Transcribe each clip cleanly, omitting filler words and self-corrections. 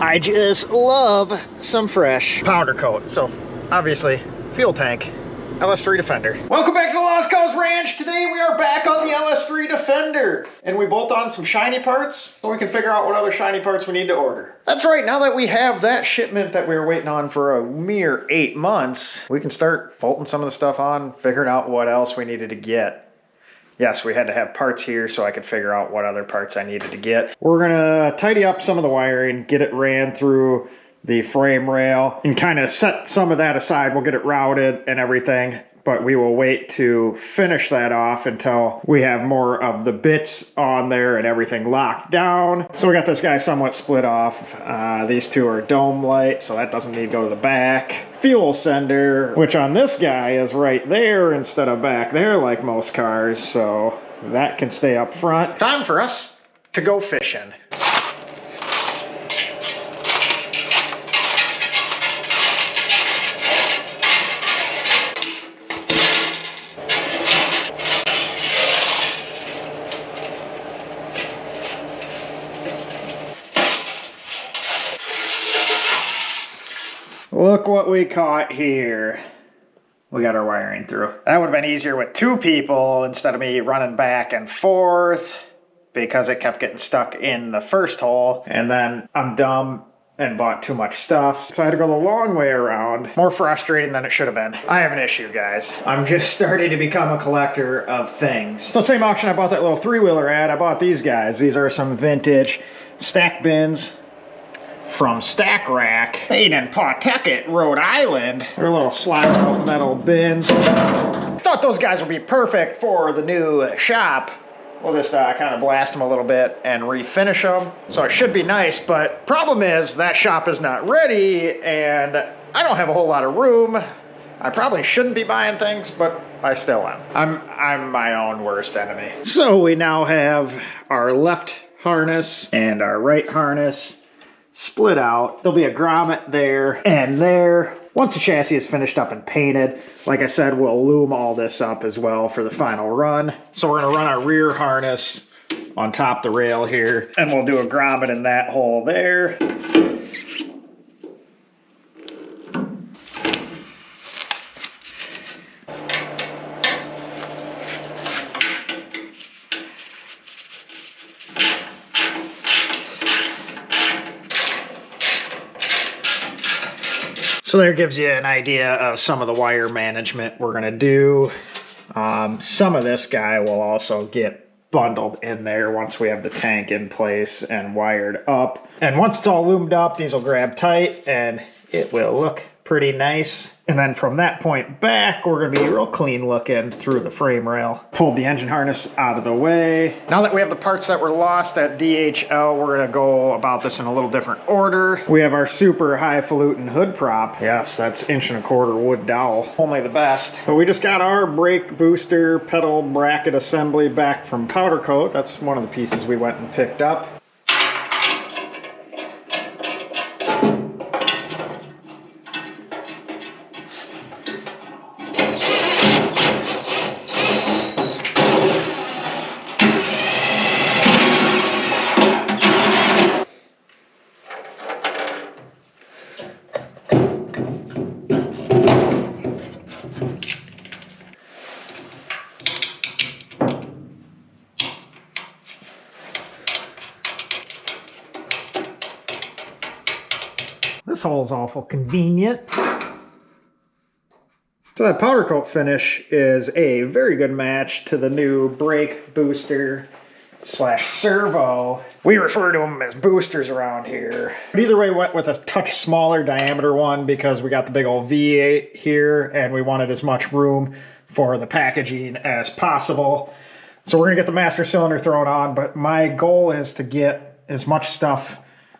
I just love some fresh powder coat. So obviously fuel tank, LS3 Defender. Welcome back to the Lost Cause Ranch. Today we are back on the LS3 Defender and we bolt on some shiny parts so we can figure out what other shiny parts we need to order. That's right, now that we have that shipment that we were waiting on for a mere 8 months, we can start bolting some of the stuff on, figuring out what else we needed to get. Yes, we had to have parts here so I could figure out what other parts I needed to get. We're gonna tidy up some of the wiring, get it ran through the frame rail, and kind of set some of that aside. We'll get it routed and everything, but we will wait to finish that off until we have more of the bits on there and everything locked down. So we got this guy somewhat split off. These two are dome light, so that doesn't need to go to the back. Fuel sender, which on this guy is right there instead of back there like most cars, so that can stay up front. Time for us to go fishing. Look what we caught here. We got our wiring through. That would have been easier with 2 people instead of me running back and forth because it kept getting stuck in the first hole. And then I'm dumb and bought too much stuff, so I had to go the long way around. More frustrating than it should have been. I have an issue, guys. I'm just starting to become a collector of things. So same auction I bought that little 3-wheeler at, I bought these guys. These are some vintage stack bins from Stack Rack, made in Pawtucket, Rhode Island. They're little slide-out metal bins. Thought those guys would be perfect for the new shop. We'll just kind of blast them a little bit and refinish them. So it should be nice, but problem is that shop is not ready and I don't have a whole lot of room. I probably shouldn't be buying things, but I still am. I'm my own worst enemy. So we now have our left harness and our right harness split out. There'll be a grommet there and there. Once the chassis is finished up and painted, like I said, we'll loom all this up as well for the final run. So we're gonna run our rear harness on top the rail here, and we'll do a grommet in that hole there. So there gives you an idea of some of the wire management we're gonna do. Some of this guy will also get bundled in there once we have the tank in place and wired up. And once it's all loomed up, these will grab tight and it will look pretty nice. And then from that point back, we're gonna be real clean looking through the frame rail. Pulled the engine harness out of the way. Now that we have the parts that were lost at DHL, we're gonna go about this in a little different order. We have our super highfalutin hood prop. Yes, that's 1¼ inch wood dowel. Only the best. But we just got our brake booster pedal bracket assembly back from Powder Coat. That's one of the pieces we went and picked up. This hole's awful convenient. So that powder coat finish is a very good match to the new brake booster slash servo. We refer to them as boosters around here. But either way, went with a touch smaller diameter one because we got the big old V8 here and we wanted as much room for the packaging as possible. So we're gonna get the master cylinder thrown on, but my goal is to get as much stuff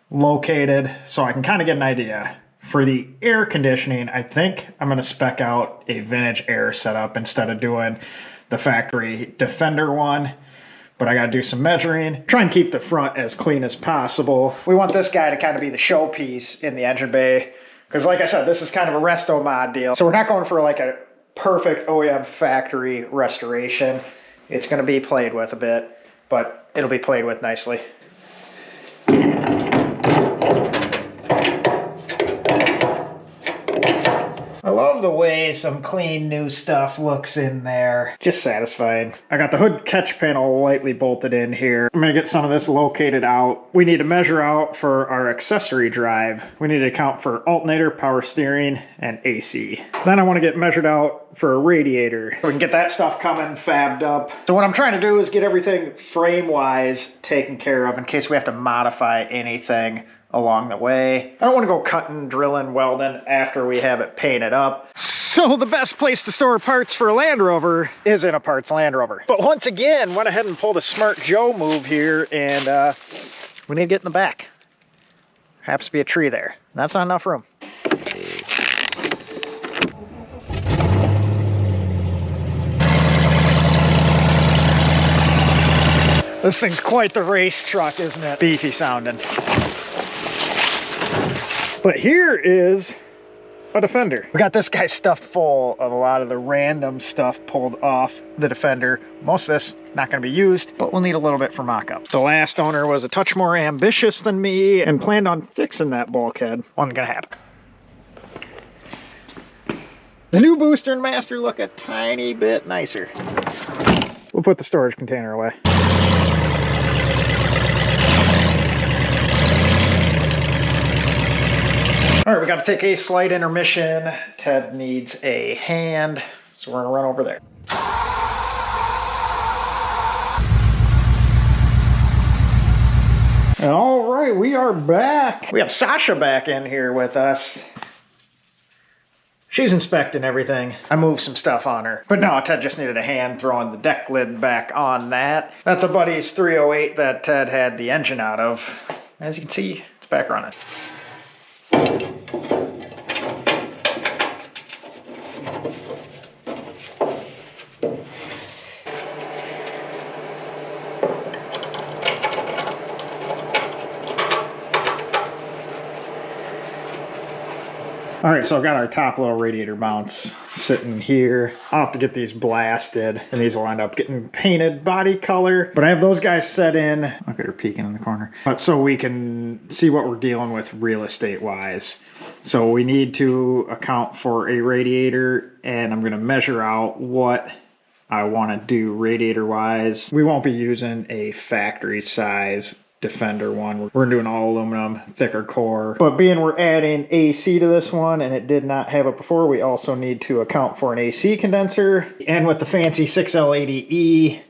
located so I can kind of get an idea. For the air conditioning, I think I'm going to spec out a vintage air setup instead of doing the factory Defender one. But I got to do some measuring. Try and keep the front as clean as possible. We want this guy to kind of be the showpiece in the engine bay. Because like I said, this is kind of a resto mod deal. So we're not going for like a perfect OEM factory restoration. It's going to be played with a bit, but it'll be played with nicely. love the way some clean new stuff looks in there. Just satisfied. I got the hood catch panel lightly bolted in here. I'm gonna get some of this located out. We need to measure out for our accessory drive. We need to account for alternator, power steering, and AC. Then I want to get measured out for a radiator. We can get that stuff coming, fabbed up. So what I'm trying to do is get everything frame-wise taken care of in case we have to modify anything along the way. I don't want to go cutting, drilling, welding after we have it painted up. So the best place to store parts for a Land Rover is in a parts Land Rover. But once again, went ahead and pulled a Smart Joe move here, and we need to get in the back. Happens to be a tree there. That's not enough room. This thing's quite the race truck, isn't it? Beefy sounding. But here is a Defender. We got this guy stuffed full of a lot of the random stuff pulled off the Defender. Most of this not going to be used, but we'll need a little bit for mock-up. The last owner was a touch more ambitious than me and planned on fixing that bulkhead. Wasn't going to happen. The new Booster and Master look a tiny bit nicer. We'll put the storage container away. All right, we got to take a slight intermission. Ted needs a hand, so we're gonna run over there. And all right, we are back. We have Sasha back in here with us. She's inspecting everything. I moved some stuff on her. But no, Ted just needed a hand throwing the deck lid back on that. That's a buddy's 308 that Ted had the engine out of. As you can see, it's back running. All right, so I've got our top little radiator mounts sitting here. I'll have to get these blasted, and these will end up getting painted body color. But I have those guys set in. Look at her peeking in the corner. But so we can see what we're dealing with real estate-wise. So we need to account for a radiator, and I'm gonna measure out what I wanna do radiator-wise. We won't be using a factory size Defender one. We're doing all aluminum, thicker core. But being we're adding AC to this one and it did not have it before, we also need to account for an AC condenser. And with the fancy 6L80E,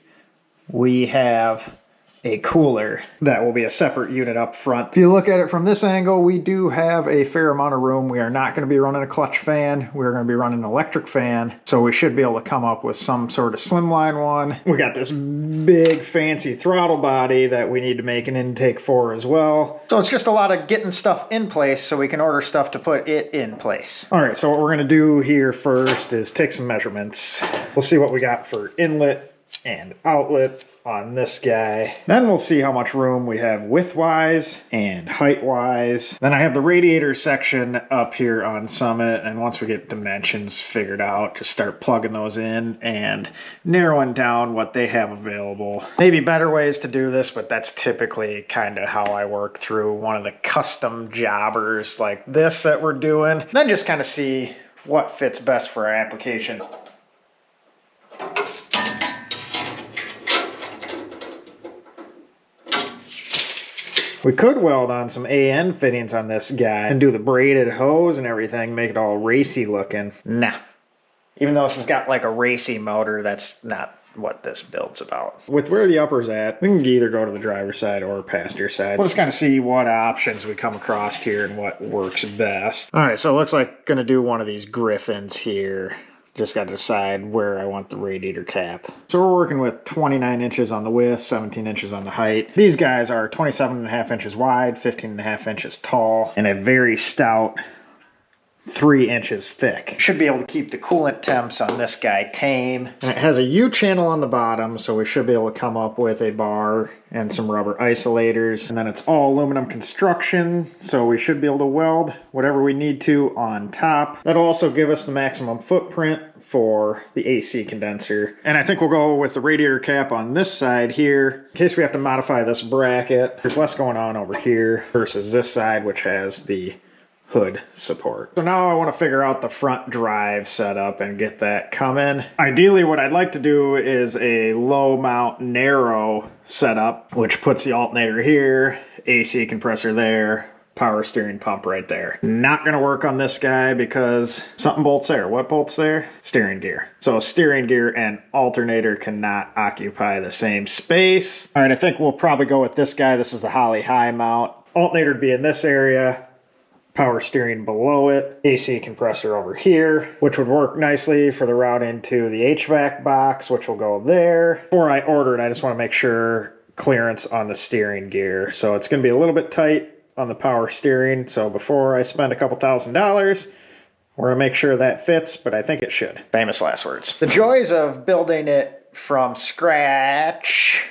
we have a cooler that will be a separate unit up front. If you look at it from this angle, we do have a fair amount of room. We are not going to be running a clutch fan. We're going to be running an electric fan. So we should be able to come up with some sort of slimline one. We got this big fancy throttle body that we need to make an intake for as well. So it's just a lot of getting stuff in place so we can order stuff to put it in place. All right, so what we're going to do here first is take some measurements. We'll see what we got for inlet and outlet on this guy. Then we'll see how much room we have width-wise and height-wise. Then I have the radiator section up here on Summit, and once we get dimensions figured out, just start plugging those in and narrowing down what they have available. Maybe better ways to do this, but that's typically kind of how I work through one of the custom jobbers like this that we're doing. Then just kind of see what fits best for our application. We could weld on some AN fittings on this guy and do the braided hose and everything, make it all racy looking. Nah. Even though this has got like a racy motor, that's not what this build's about. With where the upper's at, we can either go to the driver's side or passenger side. We'll just kind of see what options we come across here and what works best. All right, so it looks like gonna do one of these Griffins here. Just got to decide where I want the radiator cap. So we're working with 29 inches on the width, 17 inches on the height. These guys are 27.5 inches wide, 15.5 inches tall, and a very stout 3 inches thick. Should be able to keep the coolant temps on this guy tame. And it has a U-channel on the bottom, so we should be able to come up with a bar and some rubber isolators. And then it's all aluminum construction, so we should be able to weld whatever we need to on top. That'll also give us the maximum footprint for the AC condenser. And I think we'll go with the radiator cap on this side here, in case we have to modify this bracket. There's less going on over here versus this side, which has the hood support. So now I want to figure out the front drive setup and get that coming. Ideally, what I'd like to do is a low mount narrow setup, which puts the alternator here, AC compressor there, power steering pump right there. Not gonna work on this guy because something bolts there. What bolts there? Steering gear. So steering gear and alternator cannot occupy the same space. All right, I think we'll probably go with this guy. This is the Holly high mount. Alternator would be in this area, power steering below it, AC compressor over here, which would work nicely for the route into the HVAC box, which will go there. Before I order it, I just wanna make sure clearance on the steering gear. So it's gonna be a little bit tight on the power steering, so before I spend a couple $1,000s, we're gonna make sure that fits, but I think it should. Famous last words. The joys of building it from scratch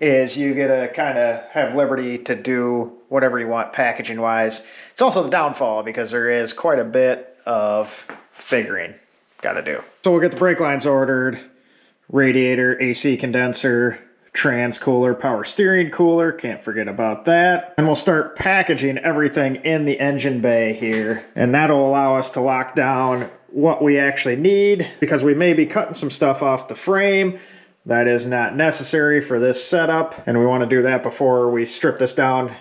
is you get to kind of have liberty to do whatever you want packaging wise. It's also the downfall because there is quite a bit of figuring got to do. So we'll get the brake lines ordered, radiator, AC condenser, trans cooler, power steering cooler, can't forget about that. And we'll start packaging everything in the engine bay here. And that'll allow us to lock down what we actually need, because we may be cutting some stuff off the frame that is not necessary for this setup. And we want to do that before we strip this down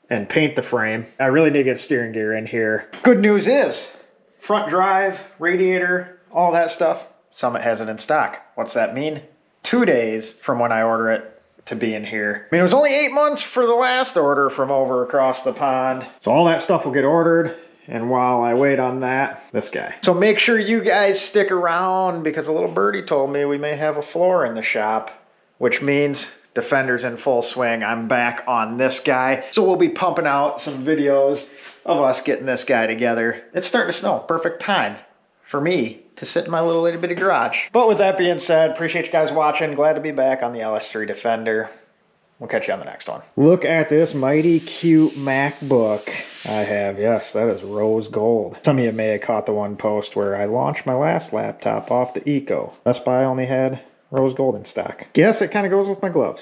and paint the frame. I really need to get steering gear in here. Good news is, front drive, radiator, all that stuff, Summit has it in stock. What's that mean? 2 days from when I order it to be in here. I mean, it was only 8 months for the last order from over across the pond. So all that stuff will get ordered. And while I wait on that, this guy. So make sure you guys stick around, because a little birdie told me we may have a floor in the shop, which means Defender's in full swing. I'm back on this guy. So we'll be pumping out some videos of us getting this guy together. It's starting to snow. Perfect time for me to sit in my little itty bitty garage. But with that being said, appreciate you guys watching. Glad to be back on the LS3 Defender. We'll catch you on the next one. Look at this mighty cute MacBook I have. Yes, that is rose gold. Some of you may have caught the one post where I launched my last laptop off the Eco. Best Buy only had rose gold in stock. Guess it kind of goes with my gloves.